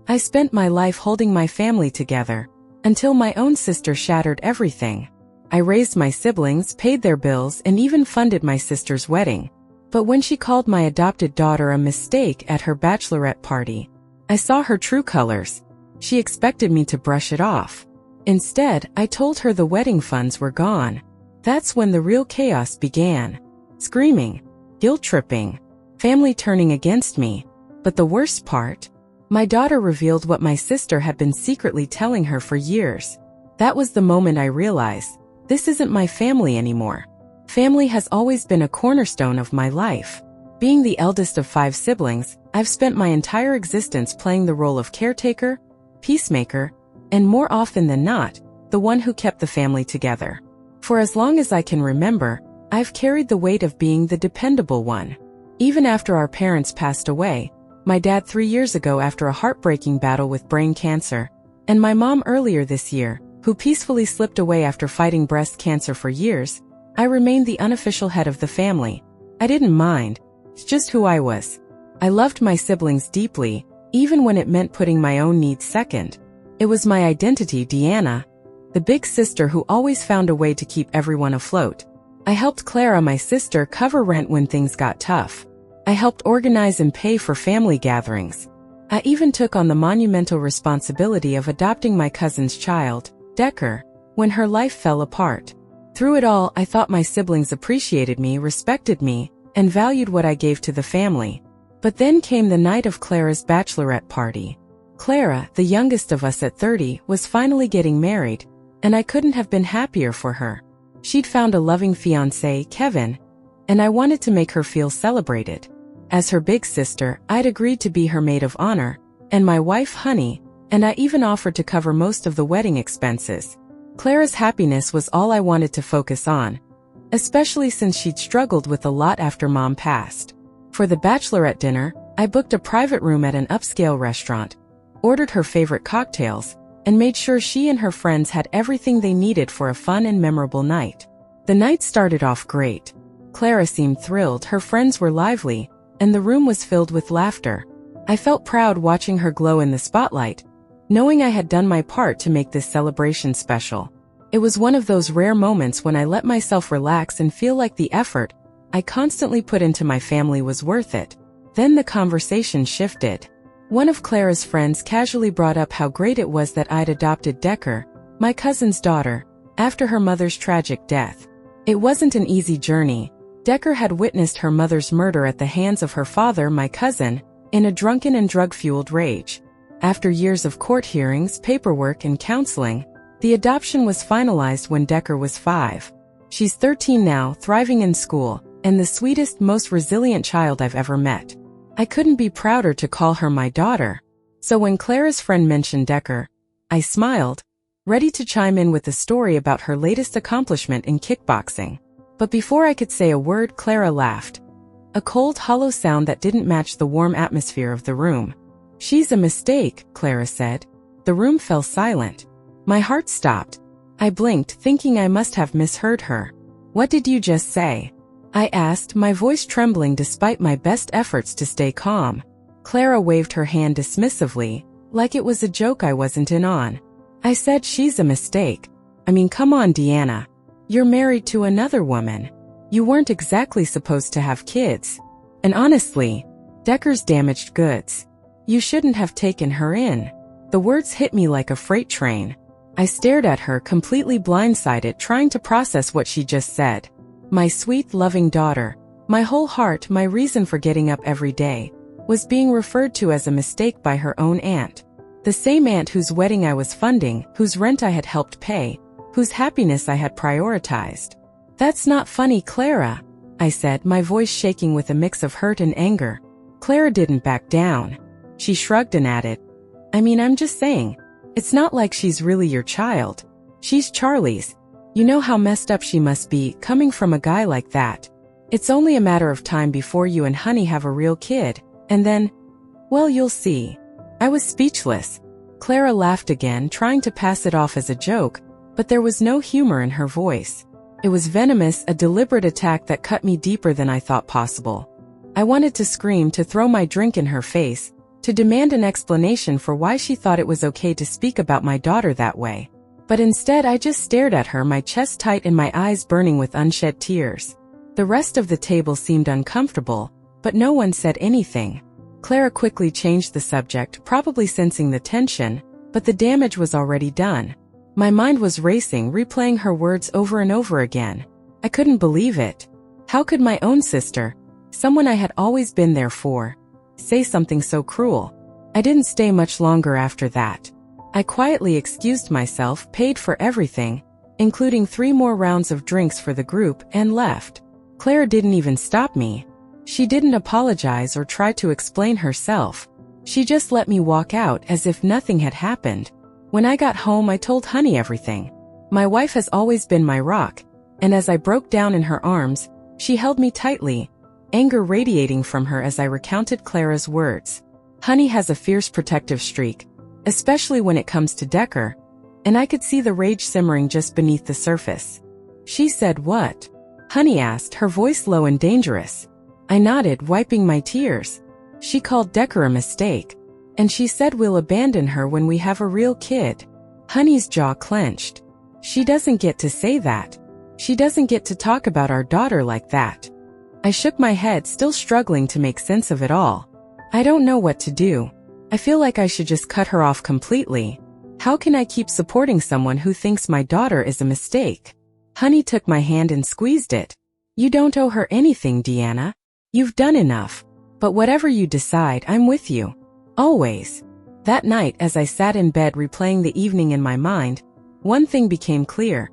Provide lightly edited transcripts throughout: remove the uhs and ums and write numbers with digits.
I spent my life holding my family together, until my own sister shattered everything. I raised my siblings, paid their bills, and even funded my sister's wedding. But when she called my adopted daughter a mistake at her bachelorette party, I saw her true colors. She expected me to brush it off. Instead, I told her the wedding funds were gone. That's when the real chaos began. Screaming, guilt-tripping, family turning against me. But the worst part? My daughter revealed what my sister had been secretly telling her for years. That was the moment I realized, this isn't my family anymore. Family has always been a cornerstone of my life. Being the eldest of 5 siblings, I've spent my entire existence playing the role of caretaker, peacemaker, and more often than not, the one who kept the family together. For as long as I can remember, I've carried the weight of being the dependable one. Even after our parents passed away, my dad 3 years ago after a heartbreaking battle with brain cancer, and my mom earlier this year, who peacefully slipped away after fighting breast cancer for years, I remained the unofficial head of the family. I didn't mind. It's just who I was. I loved my siblings deeply, even when it meant putting my own needs second. It was my identity, Deanna, the big sister who always found a way to keep everyone afloat. I helped Clara, my sister, cover rent when things got tough. I helped organize and pay for family gatherings. I even took on the monumental responsibility of adopting my cousin's child, Decker, when her life fell apart. Through it all, I thought my siblings appreciated me, respected me, and valued what I gave to the family. But then came the night of Clara's bachelorette party. Clara, the youngest of us at 30, was finally getting married, and I couldn't have been happier for her. She'd found a loving fiancé, Kevin, and I wanted to make her feel celebrated. As her big sister, I'd agreed to be her maid of honor, and my wife, Honey, and I even offered to cover most of the wedding expenses. Clara's happiness was all I wanted to focus on, especially since she'd struggled with a lot after Mom passed. For the bachelorette dinner, I booked a private room at an upscale restaurant, ordered her favorite cocktails, and made sure she and her friends had everything they needed for a fun and memorable night. The night started off great. Clara seemed thrilled, her friends were lively, and the room was filled with laughter. I felt proud watching her glow in the spotlight, knowing I had done my part to make this celebration special. It was one of those rare moments when I let myself relax and feel like the effort I constantly put into my family was worth it. Then the conversation shifted. One of Clara's friends casually brought up how great it was that I'd adopted Decker, my cousin's daughter, after her mother's tragic death. It wasn't an easy journey. Decker had witnessed her mother's murder at the hands of her father, my cousin, in a drunken and drug-fueled rage. After years of court hearings, paperwork, and counseling, the adoption was finalized when Decker was 5. She's 13 now, thriving in school, and the sweetest, most resilient child I've ever met. I couldn't be prouder to call her my daughter. So when Clara's friend mentioned Decker, I smiled, ready to chime in with a story about her latest accomplishment in kickboxing. But before I could say a word, Clara laughed. A cold, hollow sound that didn't match the warm atmosphere of the room. "She's a mistake," Clara said. The room fell silent. My heart stopped. I blinked, thinking I must have misheard her. "What did you just say?" I asked, my voice trembling despite my best efforts to stay calm. Clara waved her hand dismissively, like it was a joke I wasn't in on. "I said she's a mistake. I mean, come on, Deanna. You're married to another woman. You weren't exactly supposed to have kids. And honestly, Decker's damaged goods. You shouldn't have taken her in." The words hit me like a freight train. I stared at her, completely blindsided, trying to process what she just said. My sweet, loving daughter, my whole heart, my reason for getting up every day, was being referred to as a mistake by her own aunt. The same aunt whose wedding I was funding, whose rent I had helped pay, whose happiness I had prioritized. "That's not funny, Clara," I said, my voice shaking with a mix of hurt and anger. Clara didn't back down. She shrugged and added, "I mean, I'm just saying, it's not like she's really your child. She's Charlie's. You know how messed up she must be, coming from a guy like that. It's only a matter of time before you and Honey have a real kid, and then, well, you'll see." I was speechless. Clara laughed again, trying to pass it off as a joke, but there was no humor in her voice. It was venomous, a deliberate attack that cut me deeper than I thought possible. I wanted to scream, to throw my drink in her face, to demand an explanation for why she thought it was okay to speak about my daughter that way. But instead I just stared at her, my chest tight and my eyes burning with unshed tears. The rest of the table seemed uncomfortable, but no one said anything. Clara quickly changed the subject, probably sensing the tension, but the damage was already done. My mind was racing, replaying her words over and over again. I couldn't believe it. How could my own sister, someone I had always been there for, say something so cruel? I didn't stay much longer after that. I quietly excused myself, paid for everything, including 3 more rounds of drinks for the group, and left. Clara didn't even stop me. She didn't apologize or try to explain herself. She just let me walk out as if nothing had happened. When I got home, I told Honey everything. My wife has always been my rock, and as I broke down in her arms, she held me tightly, anger radiating from her as I recounted Clara's words. Honey has a fierce protective streak, especially when it comes to Decker, and I could see the rage simmering just beneath the surface. She said, "What?" Honey asked, her voice low and dangerous. I nodded, wiping my tears. She called Decker a mistake, and she said we'll abandon her when we have a real kid. Honey's jaw clenched. She doesn't get to say that. She doesn't get to talk about our daughter like that. I shook my head, still struggling to make sense of it all. I don't know what to do. I feel like I should just cut her off completely. How can I keep supporting someone who thinks my daughter is a mistake? Honey took my hand and squeezed it. You don't owe her anything, Deanna. You've done enough. But whatever you decide, I'm with you. Always. That night, as I sat in bed replaying the evening in my mind, one thing became clear.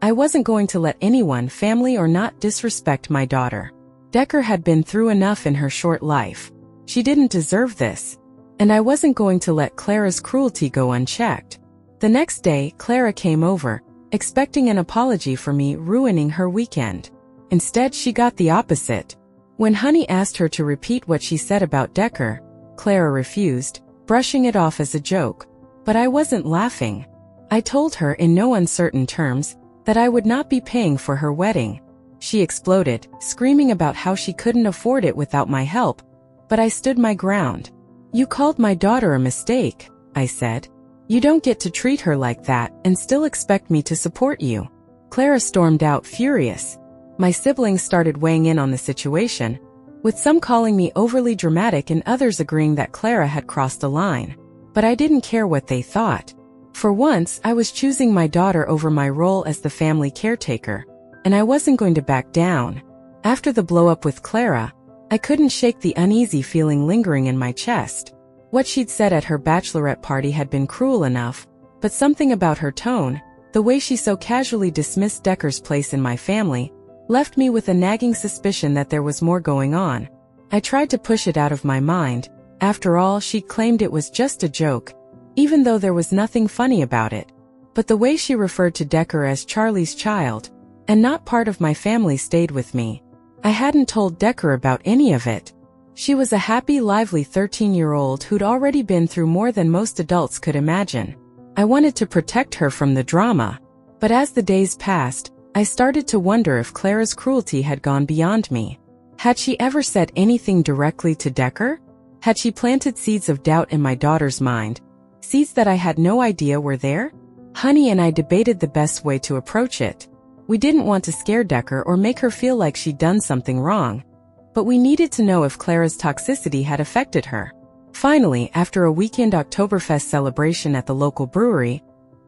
I wasn't going to let anyone, family or not, disrespect my daughter. Decker had been through enough in her short life. She didn't deserve this. And I wasn't going to let Clara's cruelty go unchecked. The next day, Clara came over, expecting an apology for me ruining her weekend. Instead, she got the opposite. When Honey asked her to repeat what she said about Decker, Clara refused, brushing it off as a joke. But I wasn't laughing. I told her in no uncertain terms that I would not be paying for her wedding. She exploded, screaming about how she couldn't afford it without my help, but I stood my ground. You called my daughter a mistake, I said. You don't get to treat her like that and still expect me to support you. Clara stormed out, furious. My siblings started weighing in on the situation, with some calling me overly dramatic and others agreeing that Clara had crossed a line. But I didn't care what they thought. For once, I was choosing my daughter over my role as the family caretaker, and I wasn't going to back down. After the blow-up with Clara, I couldn't shake the uneasy feeling lingering in my chest. What she'd said at her bachelorette party had been cruel enough, but something about her tone, the way she so casually dismissed Decker's place in my family, left me with a nagging suspicion that there was more going on. I tried to push it out of my mind. After all, she claimed it was just a joke, even though there was nothing funny about it. But the way she referred to Decker as Charlie's child, and not part of my family, stayed with me. I hadn't told Decker about any of it. She was a happy, lively 13-year-old who'd already been through more than most adults could imagine. I wanted to protect her from the drama. But as the days passed, I started to wonder if Clara's cruelty had gone beyond me. Had she ever said anything directly to Decker? Had she planted seeds of doubt in my daughter's mind? Seeds that I had no idea were there? Honey and I debated the best way to approach it. We didn't want to scare Decker or make her feel like she'd done something wrong. But we needed to know if Clara's toxicity had affected her. Finally, after a weekend Oktoberfest celebration at the local brewery,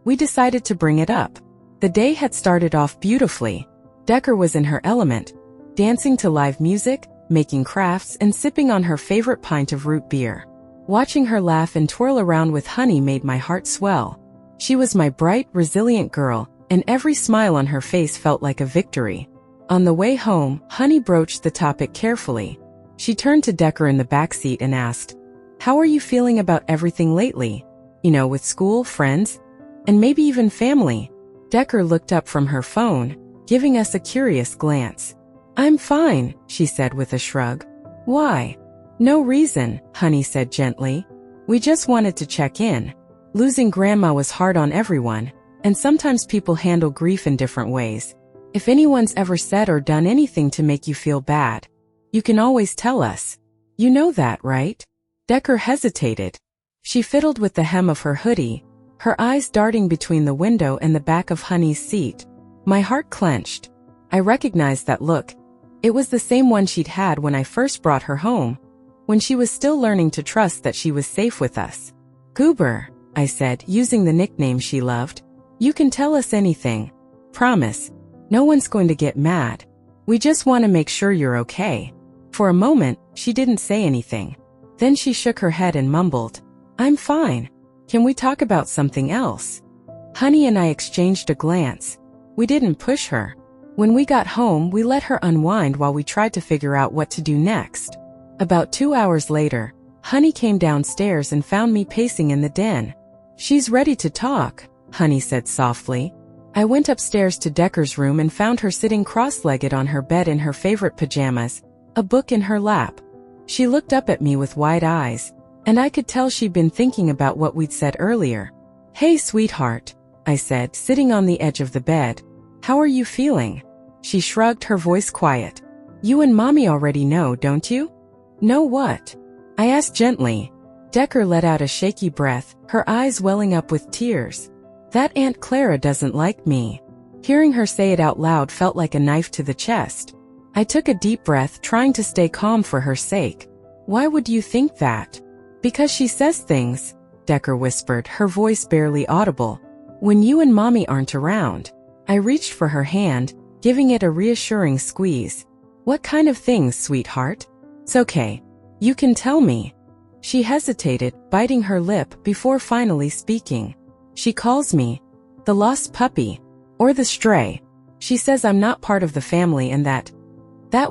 we decided to bring it up. The day had started off beautifully. Decker was in her element, dancing to live music, making crafts, and sipping on her favorite pint of root beer. Watching her laugh and twirl around with Honey made my heart swell. She was my bright, resilient girl, and every smile on her face felt like a victory. On the way home, Honey broached the topic carefully. She turned to Decker in the backseat and asked, "How are you feeling about everything lately? With school, friends, and maybe even family?" Decker looked up from her phone, giving us a curious glance. "I'm fine," she said with a shrug. "Why?" "No reason," Honey said gently. "We just wanted to check in. Losing Grandma was hard on everyone, and sometimes people handle grief in different ways. If anyone's ever said or done anything to make you feel bad, you can always tell us. You know that, right?" Decker hesitated. She fiddled with the hem of her hoodie, her eyes darting between the window and the back of Honey's seat. My heart clenched. I recognized that look. It was the same one she'd had when I first brought her home, when she was still learning to trust that she was safe with us. Goober, I said, using the nickname she loved. You can tell us anything. Promise. No one's going to get mad. We just want to make sure you're okay. For a moment, she didn't say anything. Then she shook her head and mumbled, I'm fine. Can we talk about something else? Honey and I exchanged a glance. We didn't push her. When we got home, we let her unwind while we tried to figure out what to do next. About 2 hours later, Honey came downstairs and found me pacing in the den. She's ready to talk, Honey said softly. I went upstairs to Decker's room and found her sitting cross-legged on her bed in her favorite pajamas, a book in her lap. She looked up at me with wide eyes, and I could tell she'd been thinking about what we'd said earlier. Hey, sweetheart, I said, sitting on the edge of the bed. How are you feeling? She shrugged, her voice quiet. You and Mommy already know, don't you? Know what? I asked gently. Decker let out a shaky breath, her eyes welling up with tears. That Aunt Clara doesn't like me. Hearing her say it out loud felt like a knife to the chest. I took a deep breath, trying to stay calm for her sake. Why would you think that? Because she says things, Decker whispered, her voice barely audible. When you and Mommy aren't around. I reached for her hand, giving it a reassuring squeeze. What kind of things, sweetheart? It's okay. You can tell me. She hesitated, biting her lip before finally speaking. She calls me the lost puppy, or the stray. She says I'm not part of the family and that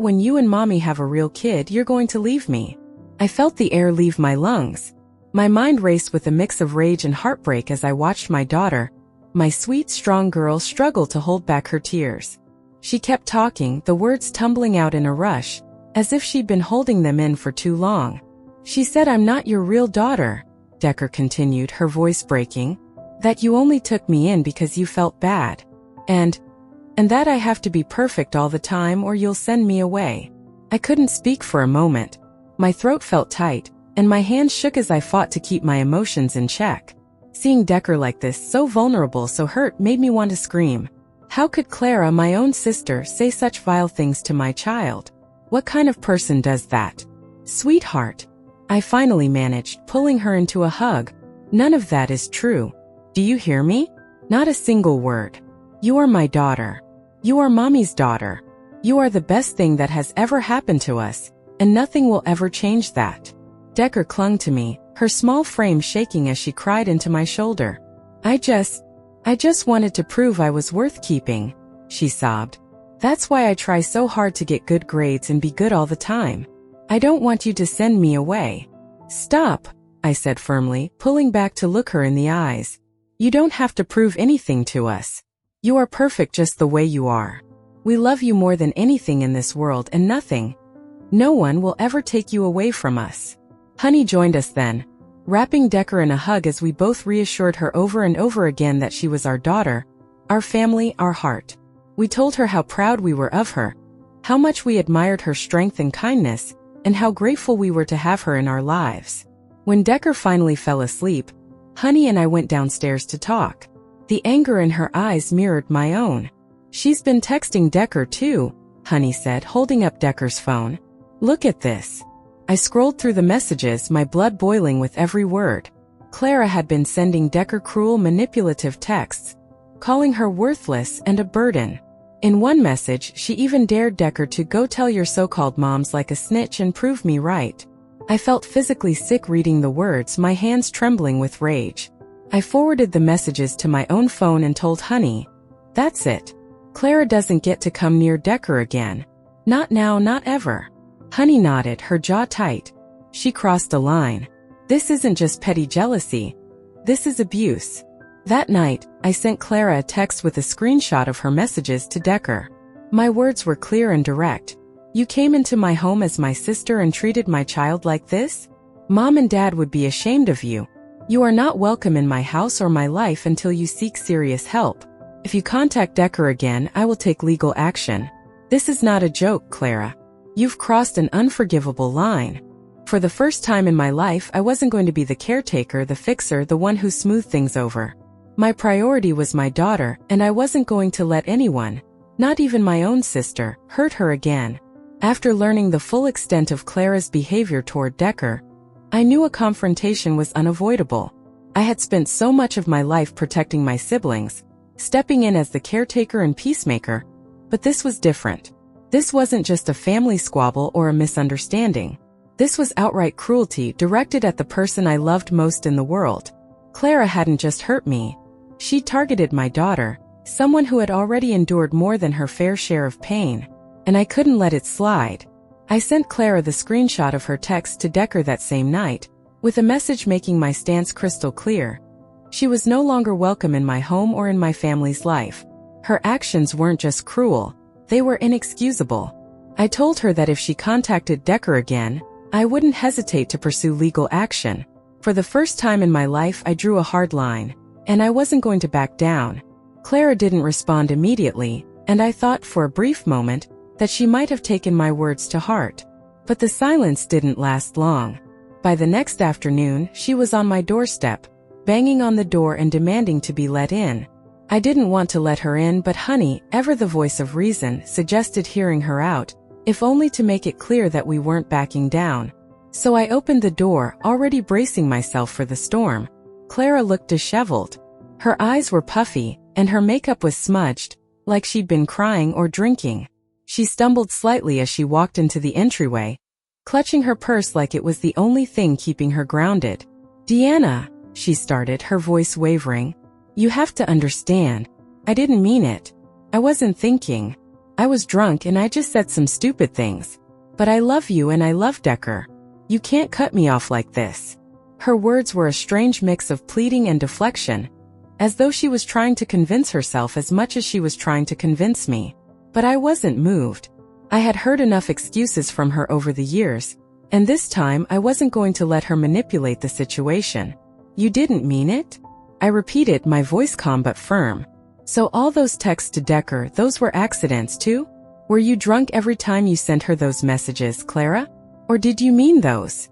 when you and Mommy have a real kid, you're going to leave me. I felt the air leave my lungs. My mind raced with a mix of rage and heartbreak as I watched my daughter, my sweet, strong girl, struggle to hold back her tears. She kept talking, the words tumbling out in a rush, as if she'd been holding them in for too long. She said I'm not your real daughter, Decker continued, her voice breaking. That you only took me in because you felt bad. And that I have to be perfect all the time or you'll send me away. I couldn't speak for a moment. My throat felt tight, and my hands shook as I fought to keep my emotions in check. Seeing Decker like this, so vulnerable, so hurt, made me want to scream. How could Clara, my own sister, say such vile things to my child? What kind of person does that? Sweetheart, I finally managed, pulling her into a hug. None of that is true. Do you hear me? Not a single word. You are my daughter. You are Mommy's daughter. You are the best thing that has ever happened to us, and nothing will ever change that. Decker clung to me, her small frame shaking as she cried into my shoulder. I just wanted to prove I was worth keeping, she sobbed. That's why I try so hard to get good grades and be good all the time. I don't want you to send me away. Stop, I said firmly, pulling back to look her in the eyes. You don't have to prove anything to us. You are perfect just the way you are. We love you more than anything in this world, and no one will ever take you away from us. Honey joined us then, wrapping Decker in a hug as we both reassured her over and over again that she was our daughter, our family, our heart. We told her how proud we were of her, how much we admired her strength and kindness, and how grateful we were to have her in our lives. When Decker finally fell asleep, Honey and I went downstairs to talk. The anger in her eyes mirrored my own. She's been texting Decker too, Honey said, holding up Decker's phone. Look at this. I scrolled through the messages, my blood boiling with every word. Clara had been sending Decker cruel, manipulative texts, calling her worthless and a burden. In one message, she even dared Decker to go tell your so-called moms like a snitch and prove me right. I felt physically sick reading the words, my hands trembling with rage. I forwarded the messages to my own phone and told Honey, that's it. Clara doesn't get to come near Decker again. Not now, not ever. Honey nodded, her jaw tight. She crossed a line. This isn't just petty jealousy. This is abuse. That night, I sent Clara a text with a screenshot of her messages to Decker. My words were clear and direct. You came into my home as my sister and treated my child like this? Mom and Dad would be ashamed of you. You are not welcome in my house or my life until you seek serious help. If you contact Decker again, I will take legal action. This is not a joke, Clara. You've crossed an unforgivable line. For the first time in my life, I wasn't going to be the caretaker, the fixer, the one who smoothed things over. My priority was my daughter, and I wasn't going to let anyone, not even my own sister, hurt her again. After learning the full extent of Clara's behavior toward Decker, I knew a confrontation was unavoidable. I had spent so much of my life protecting my siblings, stepping in as the caretaker and peacemaker, but this was different. This wasn't just a family squabble or a misunderstanding. This was outright cruelty directed at the person I loved most in the world. Clara hadn't just hurt me. She targeted my daughter, someone who had already endured more than her fair share of pain, and I couldn't let it slide. I sent Clara the screenshot of her text to Decker that same night, with a message making my stance crystal clear. She was no longer welcome in my home or in my family's life. Her actions weren't just cruel, they were inexcusable. I told her that if she contacted Decker again, I wouldn't hesitate to pursue legal action. For the first time in my life, I drew a hard line, and I wasn't going to back down. Clara didn't respond immediately, and I thought for a brief moment that she might have taken my words to heart. But the silence didn't last long. By the next afternoon, she was on my doorstep, banging on the door and demanding to be let in. I didn't want to let her in, but honey, ever the voice of reason, suggested hearing her out, if only to make it clear that we weren't backing down. So I opened the door, already bracing myself for the storm. Clara looked disheveled. Her eyes were puffy, and her makeup was smudged, like she'd been crying or drinking. She stumbled slightly as she walked into the entryway, clutching her purse like it was the only thing keeping her grounded. "Deanna," she started, her voice wavering. "You have to understand. I didn't mean it. I wasn't thinking. I was drunk and I just said some stupid things. But I love you and I love Decker. You can't cut me off like this." Her words were a strange mix of pleading and deflection, as though she was trying to convince herself as much as she was trying to convince me. But I wasn't moved. I had heard enough excuses from her over the years, and this time I wasn't going to let her manipulate the situation. "You didn't mean it?" I repeated, my voice calm but firm. "So all those texts to Decker, those were accidents too? Were you drunk every time you sent her those messages, Clara? Or did you mean those?"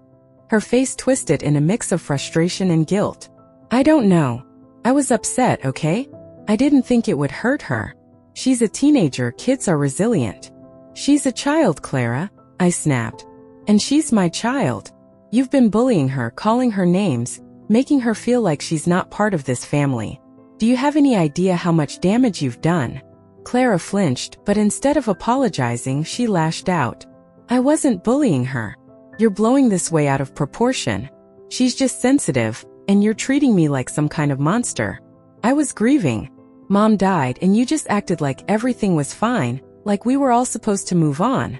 Her face twisted in a mix of frustration and guilt. "I don't know. I was upset, okay? I didn't think it would hurt her. She's a teenager, kids are resilient." "She's a child, Clara," I snapped. "And she's my child. You've been bullying her, calling her names, making her feel like she's not part of this family. Do you have any idea how much damage you've done?" Clara flinched, but instead of apologizing, she lashed out. "I wasn't bullying her. You're blowing this way out of proportion. She's just sensitive, and you're treating me like some kind of monster. I was grieving. Mom died and you just acted like everything was fine, like we were all supposed to move on."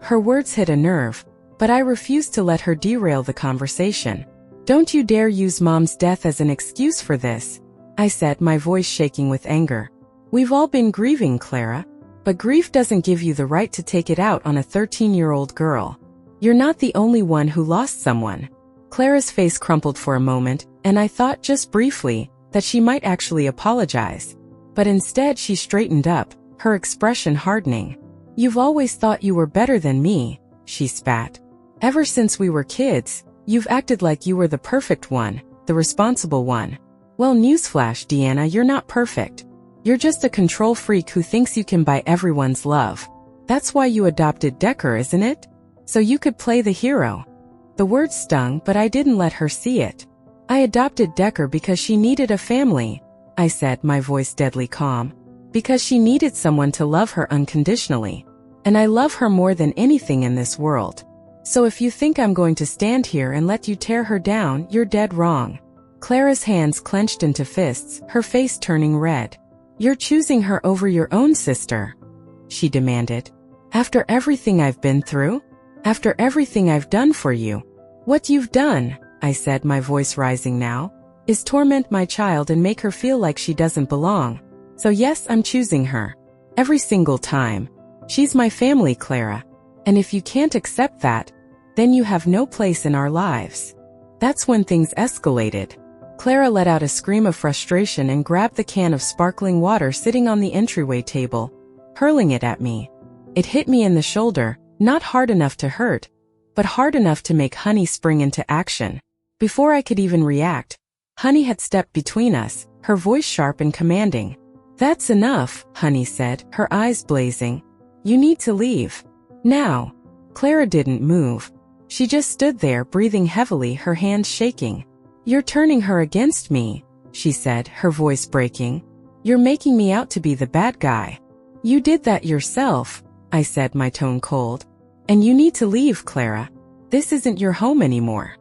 Her words hit a nerve, but I refused to let her derail the conversation. "Don't you dare use Mom's death as an excuse for this," I said, my voice shaking with anger. "We've all been grieving, Clara, but grief doesn't give you the right to take it out on a 13-year-old girl. You're not the only one who lost someone." Clara's face crumpled for a moment, and I thought just briefly that she might actually apologize. But instead she straightened up, her expression hardening. "You've always thought you were better than me," she spat. "Ever since we were kids, you've acted like you were the perfect one, the responsible one. Well, newsflash, Deanna, you're not perfect. You're just a control freak who thinks you can buy everyone's love. That's why you adopted Decker, isn't it? So you could play the hero." The words stung, but I didn't let her see it. "I adopted Decker because she needed a family," I said, my voice deadly calm. "Because she needed someone to love her unconditionally. And I love her more than anything in this world. So if you think I'm going to stand here and let you tear her down, you're dead wrong." Clara's hands clenched into fists, her face turning red. "You're choosing her over your own sister," she demanded. "After everything I've been through? After everything I've done for you? What you've done," I said, my voice rising now, "is torment my child and make her feel like she doesn't belong. So yes, I'm choosing her. Every single time. She's my family, Clara. And if you can't accept that, then you have no place in our lives." That's when things escalated. Clara let out a scream of frustration and grabbed the can of sparkling water sitting on the entryway table, hurling it at me. It hit me in the shoulder, not hard enough to hurt, but hard enough to make Honey spring into action. Before I could even react, Honey had stepped between us, her voice sharp and commanding. "That's enough," Honey said, her eyes blazing. "You need to leave. Now." Clara didn't move. She just stood there, breathing heavily, her hands shaking. "You're turning her against me," she said, her voice breaking. "You're making me out to be the bad guy." "You did that yourself," I said, my tone cold. "And you need to leave, Clara. This isn't your home anymore."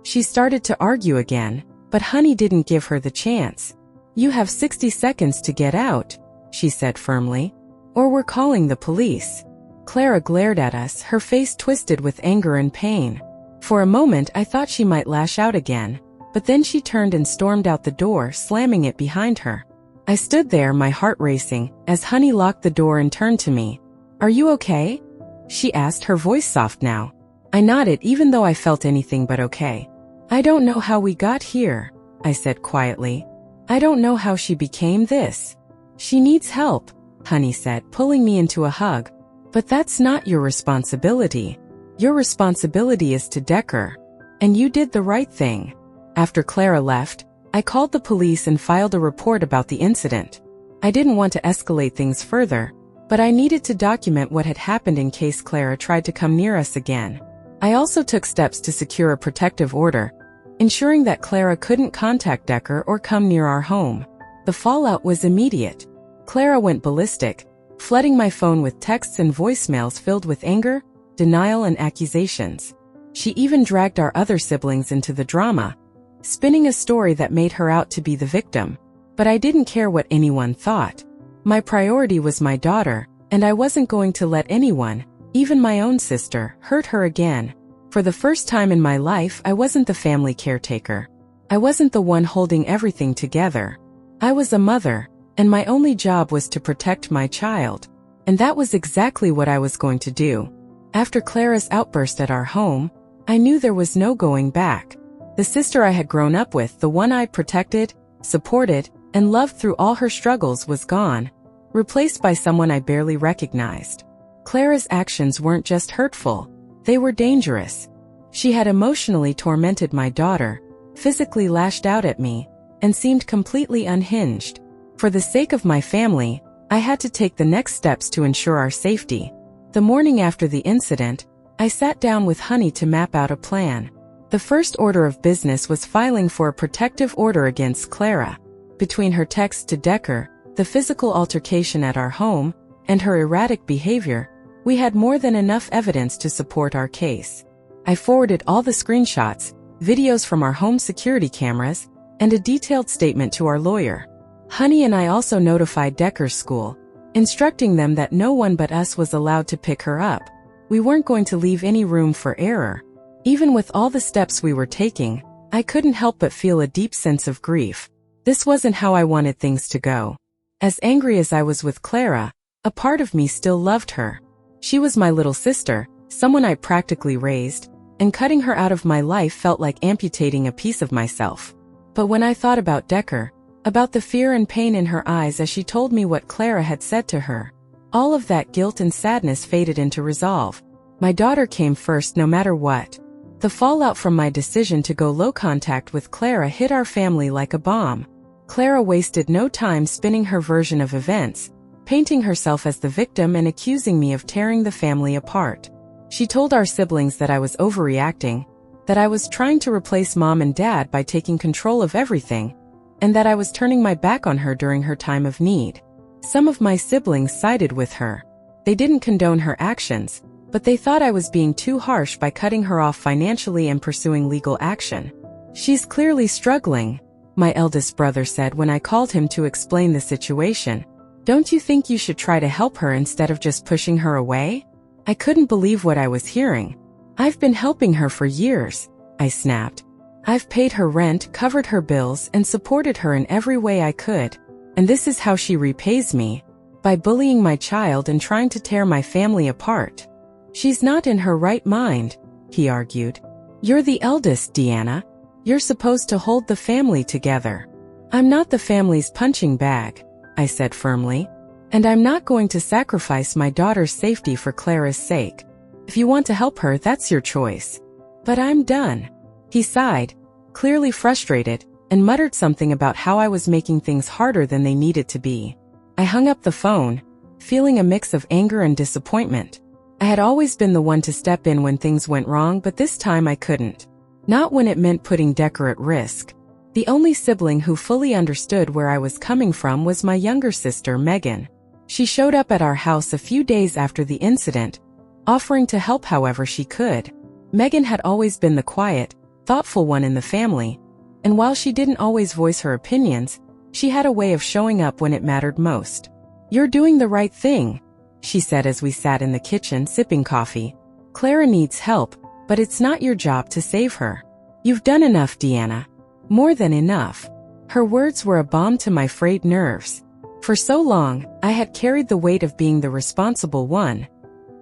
She started to argue again, but Honey didn't give her the chance. "You have 60 seconds to get out," she said firmly, "or we're calling the police." Clara glared at us, her face twisted with anger and pain. For a moment I thought she might lash out again, but then she turned and stormed out the door, slamming it behind her. I stood there, my heart racing, as Honey locked the door and turned to me. "Are you okay?" she asked, her voice soft now. I nodded, even though I felt anything but okay. "I don't know how we got here," I said quietly. "I don't know how she became this." "She needs help," Honey said, pulling me into a hug. "But that's not your responsibility. Your responsibility is to Decker. And you did the right thing." After Clara left, I called the police and filed a report about the incident. I didn't want to escalate things further, but I needed to document what had happened in case Clara tried to come near us again. I also took steps to secure a protective order, ensuring that Clara couldn't contact Decker or come near our home. The fallout was immediate. Clara went ballistic, flooding my phone with texts and voicemails filled with anger, denial, and accusations. She even dragged our other siblings into the drama, spinning a story that made her out to be the victim. But I didn't care what anyone thought. My priority was my daughter, and I wasn't going to let anyone, even my own sister, hurt her again. For the first time in my life, I wasn't the family caretaker. I wasn't the one holding everything together. I was a mother, and my only job was to protect my child. And that was exactly what I was going to do. After Clara's outburst at our home, I knew there was no going back. The sister I had grown up with, the one I protected, supported, and loved through all her struggles, was gone, replaced by someone I barely recognized. Clara's actions weren't just hurtful, they were dangerous. She had emotionally tormented my daughter, physically lashed out at me, and seemed completely unhinged. For the sake of my family, I had to take the next steps to ensure our safety. The morning after the incident, I sat down with Honey to map out a plan. The first order of business was filing for a protective order against Clara. Between her texts to Decker, the physical altercation at our home, and her erratic behavior, we had more than enough evidence to support our case. I forwarded all the screenshots, videos from our home security cameras, and a detailed statement to our lawyer. Honey and I also notified Decker's school, instructing them that no one but us was allowed to pick her up. We weren't going to leave any room for error. Even with all the steps we were taking, I couldn't help but feel a deep sense of grief. This wasn't how I wanted things to go. As angry as I was with Clara, a part of me still loved her. She was my little sister, someone I practically raised, and cutting her out of my life felt like amputating a piece of myself. But when I thought about Decker, about the fear and pain in her eyes as she told me what Clara had said to her, all of that guilt and sadness faded into resolve. My daughter came first no matter what. The fallout from my decision to go low contact with Clara hit our family like a bomb. Clara wasted no time spinning her version of events, painting herself as the victim and accusing me of tearing the family apart. She told our siblings that I was overreacting, that I was trying to replace mom and dad by taking control of everything, and that I was turning my back on her during her time of need. Some of my siblings sided with her. They didn't condone her actions, but they thought I was being too harsh by cutting her off financially and pursuing legal action. "She's clearly struggling," my eldest brother said when I called him to explain the situation. "Don't you think you should try to help her instead of just pushing her away?" I couldn't believe what I was hearing. "I've been helping her for years," I snapped. "I've paid her rent, covered her bills, and supported her in every way I could. And this is how she repays me, by bullying my child and trying to tear my family apart." "She's not in her right mind," he argued. "You're the eldest, Deanna. You're supposed to hold the family together." "I'm not the family's punching bag," I said firmly. "And I'm not going to sacrifice my daughter's safety for Clara's sake." If you want to help her, that's your choice. But I'm done. He sighed, clearly frustrated, and muttered something about how I was making things harder than they needed to be. I hung up the phone, feeling a mix of anger and disappointment. I had always been the one to step in when things went wrong, but this time I couldn't. Not when it meant putting Decker at risk. The only sibling who fully understood where I was coming from was my younger sister, Megan. She showed up at our house a few days after the incident, offering to help however she could. Megan had always been the quiet, thoughtful one in the family, and while she didn't always voice her opinions, she had a way of showing up when it mattered most. "You're doing the right thing," she said as we sat in the kitchen sipping coffee. "Clara needs help, but it's not your job to save her. You've done enough, Deanna. More than enough." Her words were a balm to my frayed nerves. For so long, I had carried the weight of being the responsible one,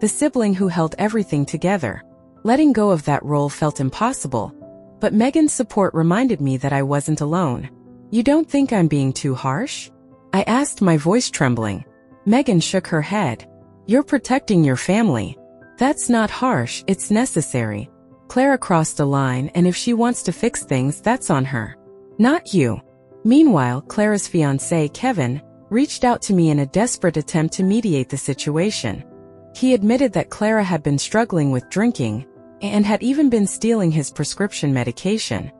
the sibling who held everything together. Letting go of that role felt impossible, but Megan's support reminded me that I wasn't alone. "You don't think I'm being too harsh?" I asked, my voice trembling. Megan shook her head. "You're protecting your family. That's not harsh, it's necessary. Clara crossed a line, and if she wants to fix things, that's on her. Not you." Meanwhile, Clara's fiancé, Kevin, reached out to me in a desperate attempt to mediate the situation. He admitted that Clara had been struggling with drinking, and had even been stealing his prescription medication.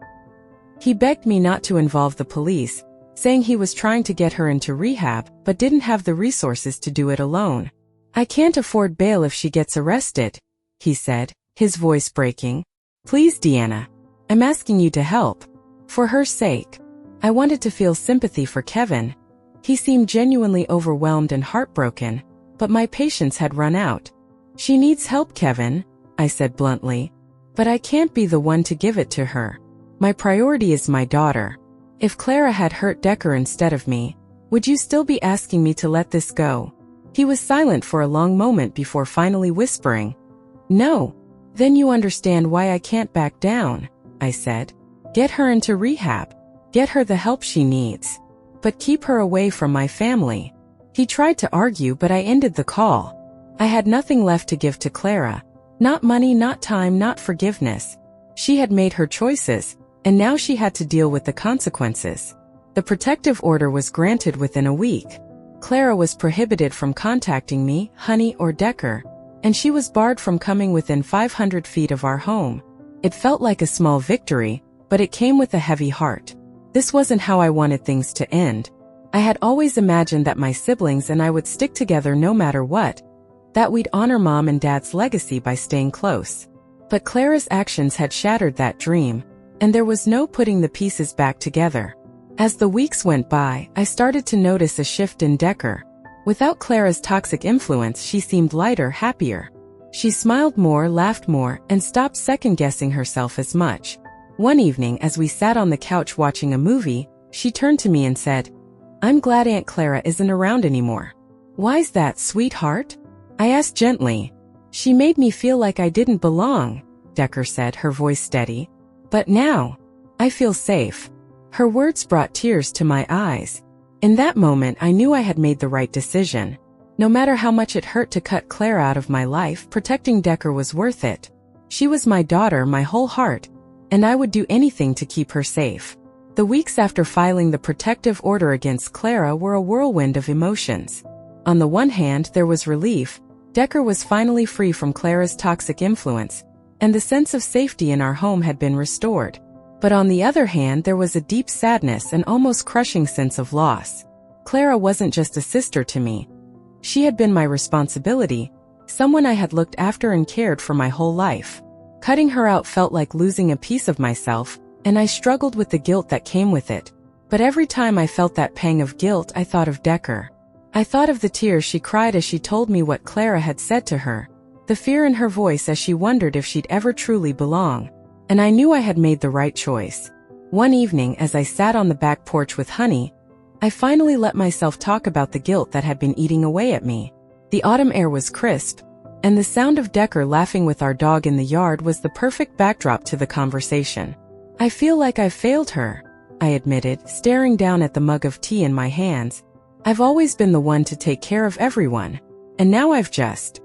He begged me not to involve the police, saying he was trying to get her into rehab, but didn't have the resources to do it alone. "I can't afford bail if she gets arrested," he said, his voice breaking. "Please, Deanna. I'm asking you to help. For her sake." I wanted to feel sympathy for Kevin. He seemed genuinely overwhelmed and heartbroken, but my patience had run out. "She needs help, Kevin," I said bluntly. "But I can't be the one to give it to her. My priority is my daughter. If Clara had hurt Decker instead of me, would you still be asking me to let this go?" He was silent for a long moment before finally whispering, "No." "Then you understand why I can't back down," I said. "Get her into rehab. Get her the help she needs. But keep her away from my family." He tried to argue, but I ended the call. I had nothing left to give to Clara. Not money, not time, not forgiveness. She had made her choices, and now she had to deal with the consequences. The protective order was granted within a week. Clara was prohibited from contacting me, Honey, or Decker, and she was barred from coming within 500 feet of our home. It felt like a small victory, but it came with a heavy heart. This wasn't how I wanted things to end. I had always imagined that my siblings and I would stick together no matter what, that we'd honor Mom and Dad's legacy by staying close. But Clara's actions had shattered that dream, and there was no putting the pieces back together. As the weeks went by, I started to notice a shift in Decker. Without Clara's toxic influence, she seemed lighter, happier. She smiled more, laughed more, and stopped second-guessing herself as much. One evening, as we sat on the couch watching a movie, she turned to me and said, "I'm glad Aunt Clara isn't around anymore." "Why's that, sweetheart?" I asked gently. "She made me feel like I didn't belong," Decker said, her voice steady. "But now, I feel safe." Her words brought tears to my eyes. In that moment, I knew I had made the right decision. No matter how much it hurt to cut Clara out of my life, protecting Decker was worth it. She was my daughter, my whole heart, and I would do anything to keep her safe. The weeks after filing the protective order against Clara were a whirlwind of emotions. On the one hand, there was relief. Decker was finally free from Clara's toxic influence, and the sense of safety in our home had been restored. But on the other hand, there was a deep sadness and almost crushing sense of loss. Clara wasn't just a sister to me. She had been my responsibility, someone I had looked after and cared for my whole life. Cutting her out felt like losing a piece of myself, and I struggled with the guilt that came with it. But every time I felt that pang of guilt, I thought of Decker. I thought of the tears she cried as she told me what Clara had said to her, the fear in her voice as she wondered if she'd ever truly belong. And I knew I had made the right choice. One evening, as I sat on the back porch with Honey, I finally let myself talk about the guilt that had been eating away at me. The autumn air was crisp, and the sound of Decker laughing with our dog in the yard was the perfect backdrop to the conversation. "I feel like I've failed her," I admitted, staring down at the mug of tea in my hands. "I've always been the one to take care of everyone, and now I've just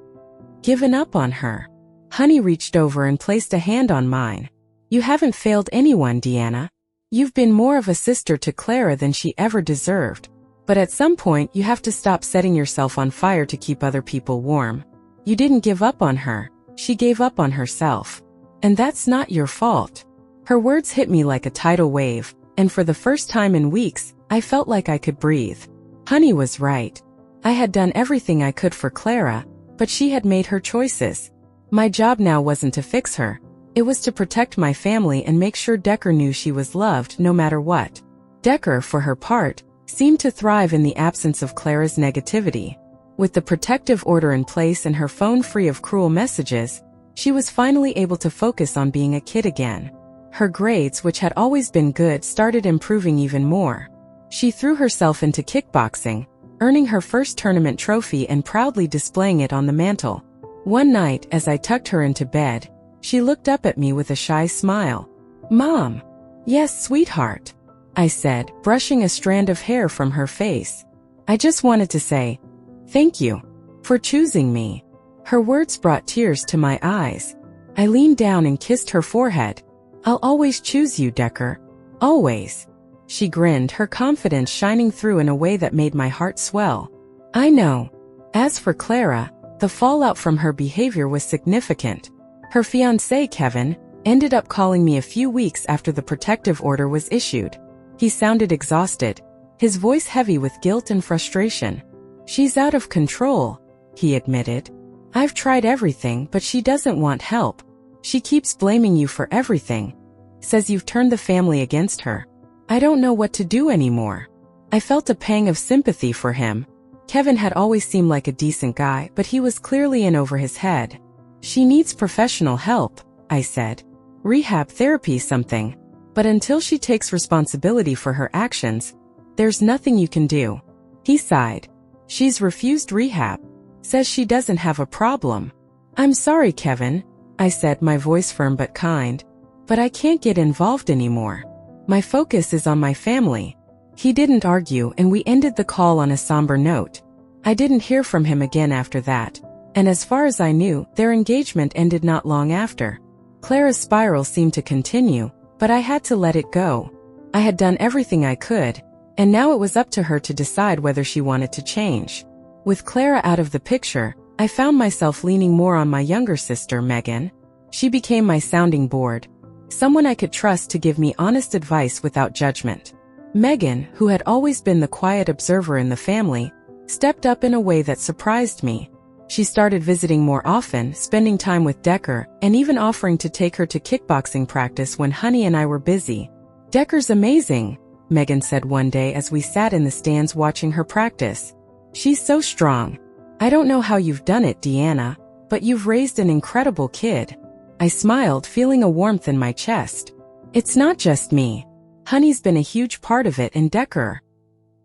given up on her." Honey reached over and placed a hand on mine. You haven't failed anyone, Deanna. You've been more of a sister to Clara than she ever deserved. But at some point you have to stop setting yourself on fire to keep other people warm. You didn't give up on her. She gave up on herself. And that's not your fault. Her words hit me like a tidal wave, and for the first time in weeks, I felt like I could breathe. Honey was right. I had done everything I could for Clara, but she had made her choices. My job now wasn't to fix her. It was to protect my family and make sure Decker knew she was loved no matter what. Decker, for her part, seemed to thrive in the absence of Clara's negativity. With the protective order in place and her phone free of cruel messages, she was finally able to focus on being a kid again. Her grades, which had always been good, started improving even more. She threw herself into kickboxing, earning her first tournament trophy and proudly displaying it on the mantle. One night, as I tucked her into bed, she looked up at me with a shy smile. "Mom." "Yes, sweetheart," I said, brushing a strand of hair from her face. "I just wanted to say, thank you for choosing me." Her words brought tears to my eyes. I leaned down and kissed her forehead. "I'll always choose you, Decker. Always." She grinned, her confidence shining through in a way that made my heart swell. "I know." As for Clara, the fallout from her behavior was significant. Her fiancé, Kevin, ended up calling me a few weeks after the protective order was issued. He sounded exhausted, his voice heavy with guilt and frustration. "She's out of control," he admitted. "I've tried everything, but she doesn't want help. She keeps blaming you for everything. Says you've turned the family against her. I don't know what to do anymore." I felt a pang of sympathy for him. Kevin had always seemed like a decent guy, but he was clearly in over his head. "She needs professional help," I said. "Rehab, therapy, something. But until she takes responsibility for her actions, there's nothing you can do." He sighed. "She's refused rehab. Says she doesn't have a problem." "I'm sorry, Kevin," I said, my voice firm but kind. "But I can't get involved anymore. My focus is on my family." He didn't argue, and we ended the call on a somber note. I didn't hear from him again after that, and as far as I knew, their engagement ended not long after. Clara's spiral seemed to continue, but I had to let it go. I had done everything I could, and now it was up to her to decide whether she wanted to change. With Clara out of the picture, I found myself leaning more on my younger sister, Megan. She became my sounding board, someone I could trust to give me honest advice without judgment. Megan, who had always been the quiet observer in the family, stepped up in a way that surprised me. She started visiting more often, spending time with Decker, and even offering to take her to kickboxing practice when Honey and I were busy. "Decker's amazing," Megan said one day as we sat in the stands watching her practice. "She's so strong. I don't know how you've done it, Deanna, but you've raised an incredible kid." I smiled, feeling a warmth in my chest. "It's not just me. Honey's been a huge part of it, and Decker,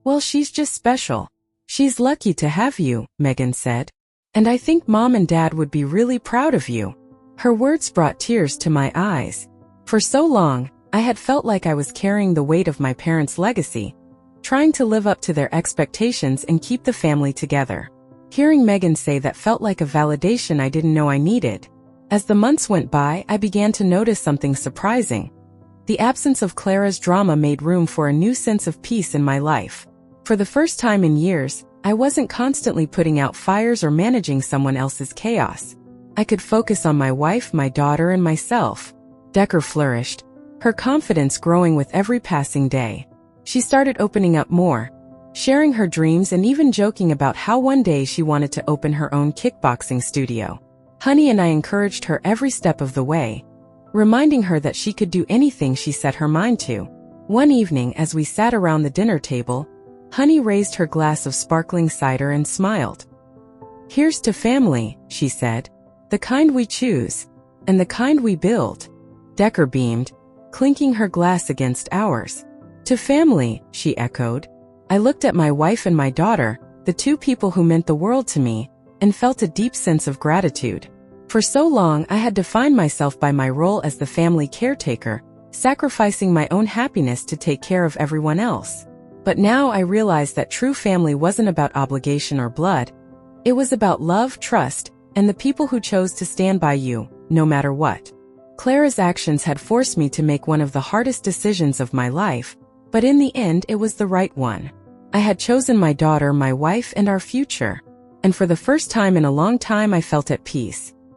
well, she's just special. She's lucky to have you," Megan said. "And I think Mom and Dad would be really proud of you." Her words brought tears to my eyes. For so long, I had felt like I was carrying the weight of my parents' legacy, trying to live up to their expectations and keep the family together. Hearing Megan say that felt like a validation I didn't know I needed. As the months went by, I began to notice something surprising. The absence of Clara's drama made room for a new sense of peace in my life. For the first time in years, I wasn't constantly putting out fires or managing someone else's chaos. I could focus on my wife, my daughter, and myself. Decker flourished, her confidence growing with every passing day. She started opening up more, sharing her dreams and even joking about how one day she wanted to open her own kickboxing studio. Honey and I encouraged her every step of the way, reminding her that she could do anything she set her mind to. One evening, as we sat around the dinner table, Honey raised her glass of sparkling cider and smiled. "Here's to family," she said. "The kind we choose, and the kind we build." Decker beamed, clinking her glass against ours. "To family," she echoed. I looked at my wife and my daughter, the two people who meant the world to me, and felt a deep sense of gratitude. For so long, I had defined myself by my role as the family caretaker, sacrificing my own happiness to take care of everyone else. But now I realized that true family wasn't about obligation or blood. It was about love, trust, and the people who chose to stand by you, no matter what. Clara's actions had forced me to make one of the hardest decisions of my life, but in the end it was the right one. I had chosen my daughter, my wife, and our future. And for the first time in a long time I felt at peace.